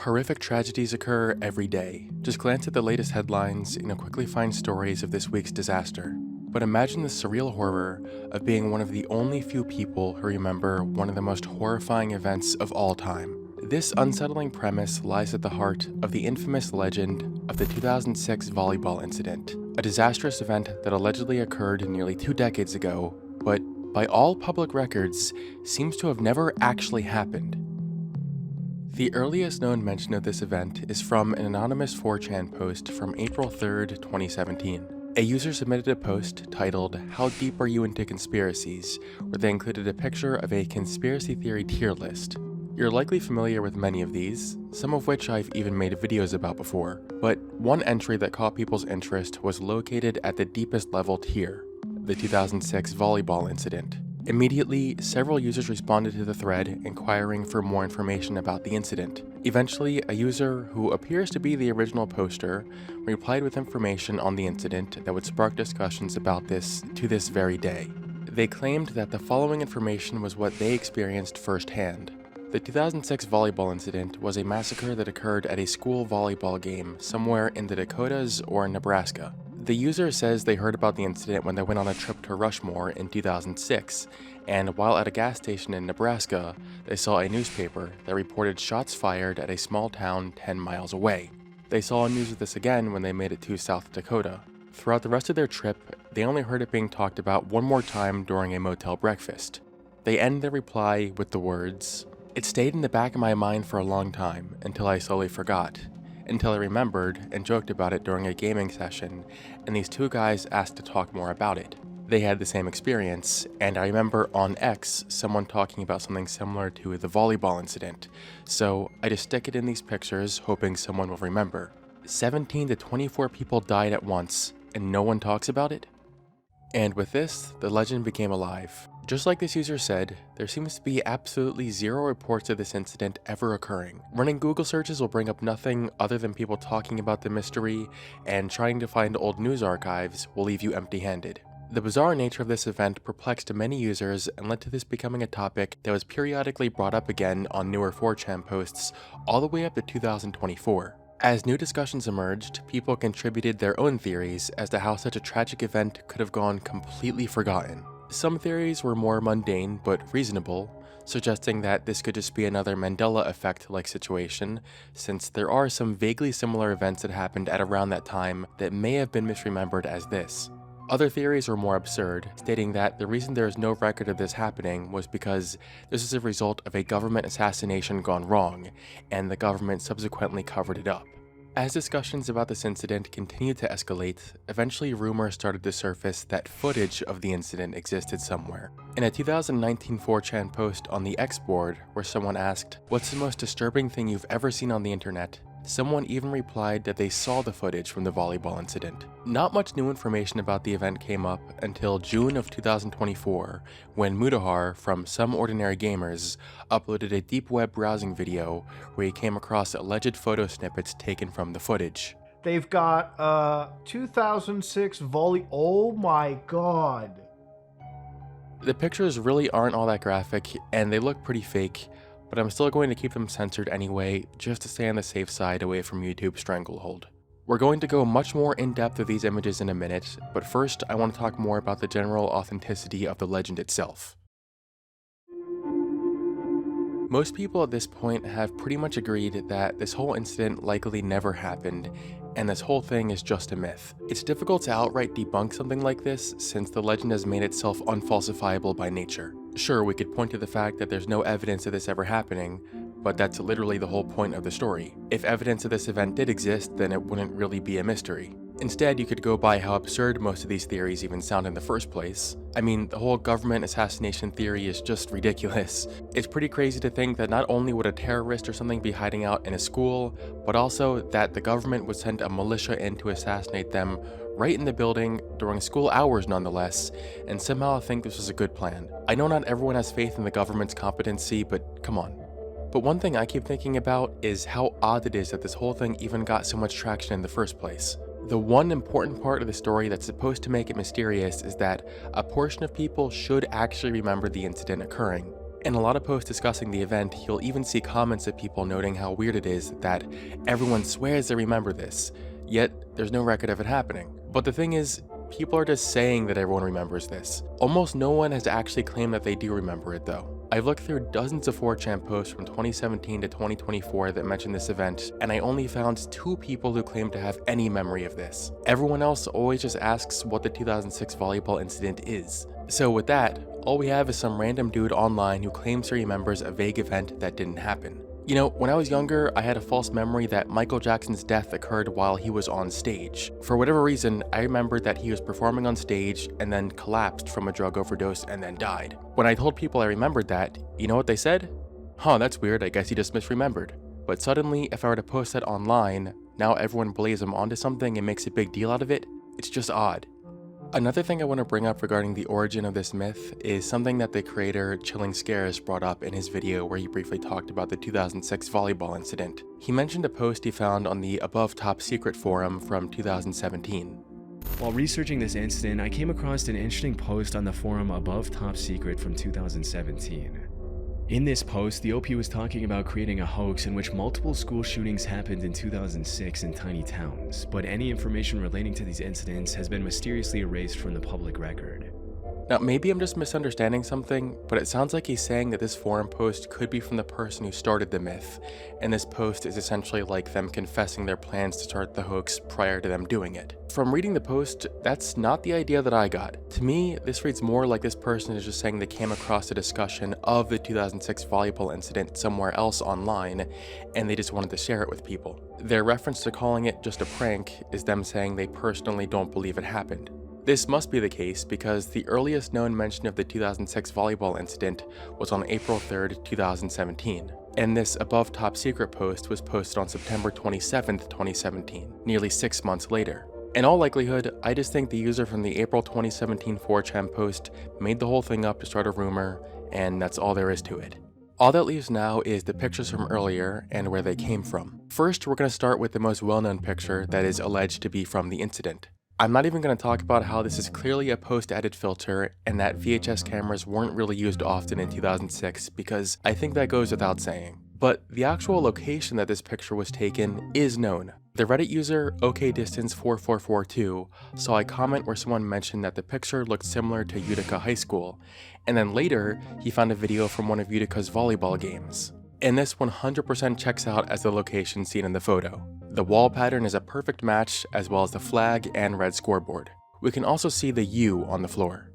Horrific tragedies occur every day. Just glance at the latest headlines and you'll quickly find stories of this week's disaster. But imagine the surreal horror of being one of the only few people who remember one of the most horrifying events of all time. This unsettling premise lies at the heart of the infamous legend of the 2006 Volleyball Incident, a disastrous event that allegedly occurred nearly 2 decades ago, but by all public records, seems to have never actually happened. The earliest known mention of this event is from an anonymous 4chan post from April 3rd, 2017. A user submitted a post titled, "How deep are you into conspiracies?" where they included a picture of a conspiracy theory tier list. You're likely familiar with many of these, some of which I've even made videos about before, but one entry that caught people's interest was located at the deepest level tier, the 2006 Volleyball Incident. Immediately, several users responded to the thread inquiring for more information about the incident. Eventually, a user, who appears to be the original poster, replied with information on the incident that would spark discussions about this to this very day. They claimed that the following information was what they experienced firsthand. The 2006 volleyball incident was a massacre that occurred at a school volleyball game somewhere in the Dakotas or Nebraska. The user says they heard about the incident when they went on a trip to Rushmore in 2006, and while at a gas station in Nebraska, they saw a newspaper that reported shots fired at a small town 10 miles away. They saw news of this again when they made it to South Dakota. Throughout the rest of their trip, they only heard it being talked about one more time during a motel breakfast. They end their reply with the words, "It stayed in the back of my mind for a long time, until I slowly forgot. Until I remembered and joked about it during a gaming session, and these two guys asked to talk more about it. They had the same experience, and I remember on X someone talking about something similar to the volleyball incident, so I just stick it in these pictures hoping someone will remember. 17 to 24 people died at once, and no one talks about it?" And with this, the legend became alive. Just like this user said, there seems to be absolutely zero reports of this incident ever occurring. Running Google searches will bring up nothing other than people talking about the mystery, and trying to find old news archives will leave you empty-handed. The bizarre nature of this event perplexed many users and led to this becoming a topic that was periodically brought up again on newer 4chan posts all the way up to 2024. As new discussions emerged, people contributed their own theories as to how such a tragic event could have gone completely forgotten. Some theories were more mundane but reasonable, suggesting that this could just be another Mandela effect-like situation, since there are some vaguely similar events that happened at around that time that may have been misremembered as this. Other theories were more absurd, stating that the reason there is no record of this happening was because this is a result of a government assassination gone wrong, and the government subsequently covered it up. As discussions about this incident continued to escalate, eventually rumors started to surface that footage of the incident existed somewhere. In a 2019 4chan post on the X board where someone asked, "What's the most disturbing thing you've ever seen on the internet?" someone even replied that they saw the footage from the volleyball incident. Not much new information about the event came up until June of 2024, when Myuu from Some Ordinary Gamers uploaded a deep web browsing video where he came across alleged photo snippets taken from the footage. They've got 2006 volley. Oh my god. The pictures really aren't all that graphic, and they look pretty fake, but I'm still going to keep them censored anyway, just to stay on the safe side away from YouTube's stranglehold. We're going to go much more in-depth with these images in a minute, but first I want to talk more about the general authenticity of the legend itself. Most people at this point have pretty much agreed that this whole incident likely never happened, and this whole thing is just a myth. It's difficult to outright debunk something like this, since the legend has made itself unfalsifiable by nature. Sure, we could point to the fact that there's no evidence of this ever happening, but that's literally the whole point of the story. If evidence of this event did exist, then it wouldn't really be a mystery. Instead, you could go by how absurd most of these theories even sound in the first place. I mean, the whole government assassination theory is just ridiculous. It's pretty crazy to think that not only would a terrorist or something be hiding out in a school, but also that the government would send a militia in to assassinate them right in the building during school hours nonetheless, and somehow think this was a good plan. I know not everyone has faith in the government's competency, but come on. But one thing I keep thinking about is how odd it is that this whole thing even got so much traction in the first place. The one important part of the story that's supposed to make it mysterious is that a portion of people should actually remember the incident occurring. In a lot of posts discussing the event, you'll even see comments of people noting how weird it is that everyone swears they remember this, yet there's no record of it happening. But the thing is, people are just saying that everyone remembers this. Almost no one has actually claimed that they do remember it though. I've looked through dozens of 4chan posts from 2017 to 2024 that mention this event, and I only found 2 people who claim to have any memory of this. Everyone else always just asks what the 2006 volleyball incident is. So with that, all we have is some random dude online who claims he remembers a vague event that didn't happen. You know, when I was younger, I had a false memory that Michael Jackson's death occurred while he was on stage. For whatever reason, I remembered that he was performing on stage and then collapsed from a drug overdose and then died. When I told people I remembered that, you know what they said? Huh, that's weird, I guess he just misremembered. But suddenly, if I were to post that online, now everyone believes I'm onto something and makes a big deal out of it. It's just odd. Another thing I want to bring up regarding the origin of this myth is something that the creator Scarce brought up in his video where he briefly talked about the 2006 volleyball incident. He mentioned a post he found on the Above Top Secret forum from 2017. While researching this incident, I came across an interesting post on the forum Above Top Secret from 2017. In this post, the OP was talking about creating a hoax in which multiple school shootings happened in 2006 in tiny towns, but any information relating to these incidents has been mysteriously erased from the public record. Now, maybe I'm just misunderstanding something, but it sounds like he's saying that this forum post could be from the person who started the myth, and this post is essentially like them confessing their plans to start the hoax prior to them doing it. From reading the post, that's not the idea that I got. To me, this reads more like this person is just saying they came across a discussion of the 2006 volleyball incident somewhere else online, and they just wanted to share it with people. Their reference to calling it just a prank is them saying they personally don't believe it happened. This must be the case because the earliest known mention of the 2006 volleyball incident was on April 3rd, 2017, and this Above Top Secret post was posted on September 27th, 2017, nearly 6 months later. In all likelihood, I just think the user from the April 2017 4chan post made the whole thing up to start a rumor, and that's all there is to it. All that leaves now is the pictures from earlier and where they came from. First, we're going to start with the most well-known picture that is alleged to be from the incident. I'm not even going to talk about how this is clearly a post-edit filter and that VHS cameras weren't really used often in 2006 because I think that goes without saying. But the actual location that this picture was taken is known. The Reddit user OKDistance4442 saw a comment where someone mentioned that the picture looked similar to Utica High School, and then later he found a video from one of Utica's volleyball games. And this 100% checks out as the location seen in the photo. The wall pattern is a perfect match, as well as the flag and red scoreboard. We can also see the U on the floor.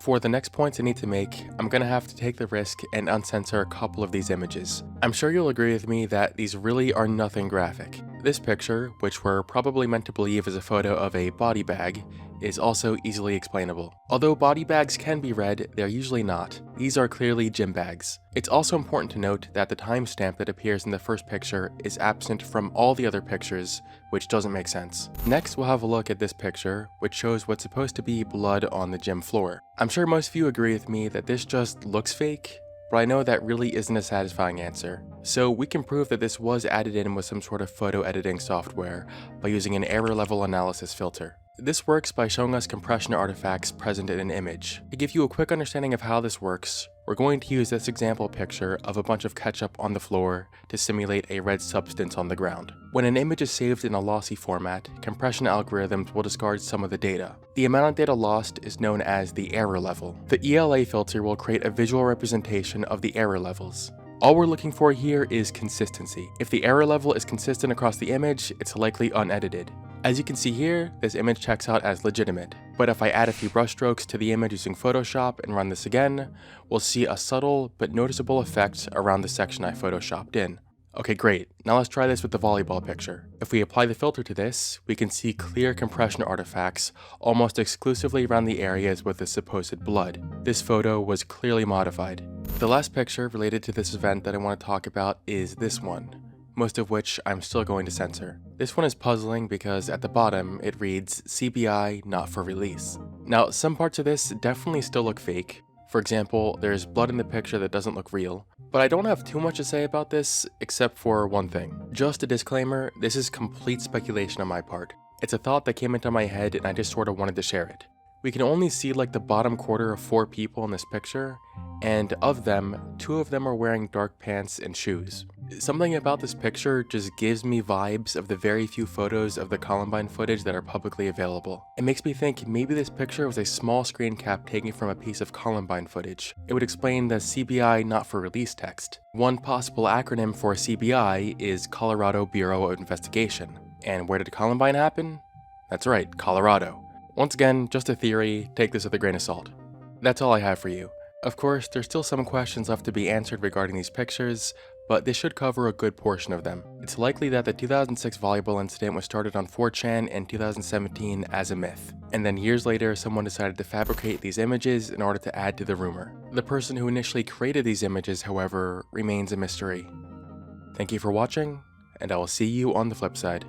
For the next points I need to make, I'm gonna have to take the risk and uncensor a couple of these images. I'm sure you'll agree with me that these really are nothing graphic. This picture, which we're probably meant to believe is a photo of a body bag, is also easily explainable. Although body bags can be red, they're usually not. These are clearly gym bags. It's also important to note that the timestamp that appears in the first picture is absent from all the other pictures, which doesn't make sense. Next, we'll have a look at this picture, which shows what's supposed to be blood on the gym floor. I'm sure most of you agree with me that this just looks fake, but I know that really isn't a satisfying answer. So we can prove that this was added in with some sort of photo editing software by using an error level analysis filter. This works by showing us compression artifacts present in an image. To give you a quick understanding of how this works, we're going to use this example picture of a bunch of ketchup on the floor to simulate a red substance on the ground. When an image is saved in a lossy format, compression algorithms will discard some of the data. The amount of data lost is known as the error level. The ELA filter will create a visual representation of the error levels. All we're looking for here is consistency. If the error level is consistent across the image, it's likely unedited. As you can see here, this image checks out as legitimate, but if I add a few brushstrokes to the image using Photoshop and run this again, we'll see a subtle but noticeable effect around the section I photoshopped in. Okay, great. Now let's try this with the volleyball picture. If we apply the filter to this, we can see clear compression artifacts almost exclusively around the areas with the supposed blood. This photo was clearly modified. The last picture related to this event that I want to talk about is this one, most of which I'm still going to censor. This one is puzzling because at the bottom it reads CBI not for release. Now some parts of this definitely still look fake. For example, there's blood in the picture that doesn't look real. But I don't have too much to say about this except for one thing. Just a disclaimer, this is complete speculation on my part. It's a thought that came into my head and I just sort of wanted to share it. We can only see like the bottom quarter of 4 people in this picture, and of them, 2 of them are wearing dark pants and shoes. Something about this picture just gives me vibes of the very few photos of the Columbine footage that are publicly available. It makes me think maybe this picture was a small screen cap taken from a piece of Columbine footage. It would explain the CBI not for release text. One possible acronym for CBI is Colorado Bureau of Investigation. And where did Columbine happen? That's right, Colorado. Once again, just a theory, take this with a grain of salt. That's all I have for you. Of course, there's still some questions left to be answered regarding these pictures, but this should cover a good portion of them. It's likely that the 2006 volleyball incident was started on 4chan in 2017 as a myth, and then years later someone decided to fabricate these images in order to add to the rumor. The person who initially created these images, however, remains a mystery. Thank you for watching, and I will see you on the flip side.